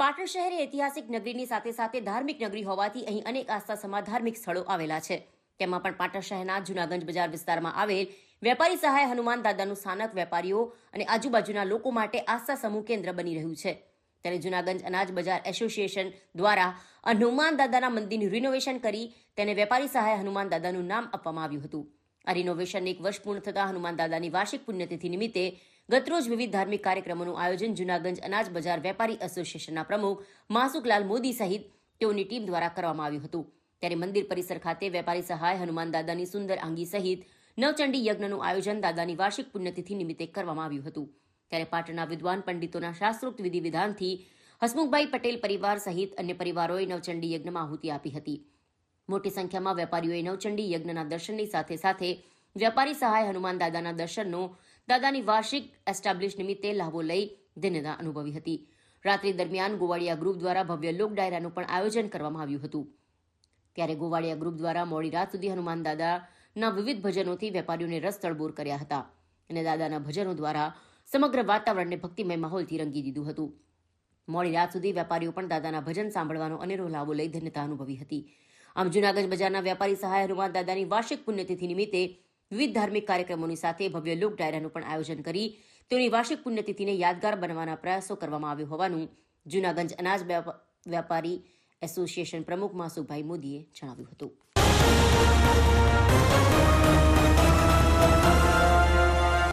પાટણ શહેર એ ઐતિહાસિક નગરીની સાથે સાથે ધાર્મિક નગરી હોવાથી અહીં અનેક આસ્થા સમા ધાર્મિક સ્થળો આવેલા છે. તેમાં પણ પાટણ શહેરના જૂનાગંજ બજાર વિસ્તારમાં આવેલ વેપારી સહાય હનુમાન દાદાનું સ્થાનક વેપારીઓ અને આજુબાજુના લોકો માટે આસ્થા સમૂહ કેન્દ્ર બની રહ્યું છે. ત્યારે જૂનાગંજ અનાજ બજાર એસોસિએશન દ્વારા હનુમાન દાદાના મંદિરનું રિનોવેશન કરી તેને વેપારી સહાય હનુમાન દાદાનું નામ આપવામાં આવ્યું હતું. આ રિનોવેશનને 1 વર્ષ પૂર્ણ થતા હનુમાન દાદાની વાર્ષિક પુણ્યતિથિ નિમિત્તે ગતરોજ વિવિધ ધાર્મિક કાર્યક્રમોનું આયોજન જૂનાગંજ અનાજ બજાર વેપારી એસોસિએશનના પ્રમુખ માસુકલાલ મોદી સહિત તેઓની ટીમ દ્વારા કરવામાં આવ્યું હતું. ત્યારે મંદિર પરિસર ખાતે વેપારી સહાય હનુમાન દાદાની સુંદર આંગી સહિત નવચંડી યજ્ઞનું આયોજન દાદાની વાર્ષિક પુણ્યતિથિ નિમિત્તે કરવામાં આવ્યું હતું. ત્યારે પાટણના વિદ્વાન પંડિતોના શાસ્ત્રોક્ત વિધિ વિધાનથી હસમુખભાઈ પટેલ પરિવાર સહિત અન્ય પરિવારોએ નવચંડી યજ્ઞમાં આહુતિ આપી હતી. મોટી સંખ્યામાં વેપારીઓએ નવચંડી યજ્ઞના દર્શનની સાથે સાથે વેપારી સહાય હનુમાન દાદાના દર્શનનો દાદાની વાર્ષિક એસ્ટાબ્લિશ નિમિત્તે લાભો લઈ ધન્યતા અનુભવી હતી. રાત્રિ દરમિયાન ગોવાળિયા ગ્રુપ દ્વારા ભવ્ય લોક ડાયરાનું પણ આયોજન કરવામાં આવ્યું હતું. ત્યારે ગોવાળિયા ગ્રુપ દ્વારા મોડી રાત સુધી હનુમાન દાદાના વિવિધ ભજનોથી વેપારીઓને રસ તળબોળ કર્યા હતા અને દાદાના ભજનો દ્વારા સમગ્ર વાતાવરણને ભક્તિમય માહોલથી રંગી દીધું હતું. મોડી રાત સુધી વેપારીઓ પણ દાદાના ભજન સાંભળવાનો અનેરો લાભો લઈ ધન્યતા અનુભવી હતી. આમ જૂનાગંજ બજારના વેપારી સહાય હનુમાન દાદાની વાર્ષિક પુણ્યતિથિ નિમિત્તે વિવિધ ધાર્મિક કાર્યક્રમોની સાથે ભવ્ય લોક ડાયરાનું પણ આયોજન કરી તેની વાર્ષિક પુણ્યતિથિને યાદગાર બનાવવાના પ્રયાસો કરવામાં આવ્યો હોવાનું જૂનાગંજ અનાજ વેપારી એસોસિએશન પ્રમુખ માસુભાઈ મોદીએ જણાવ્યું હતું.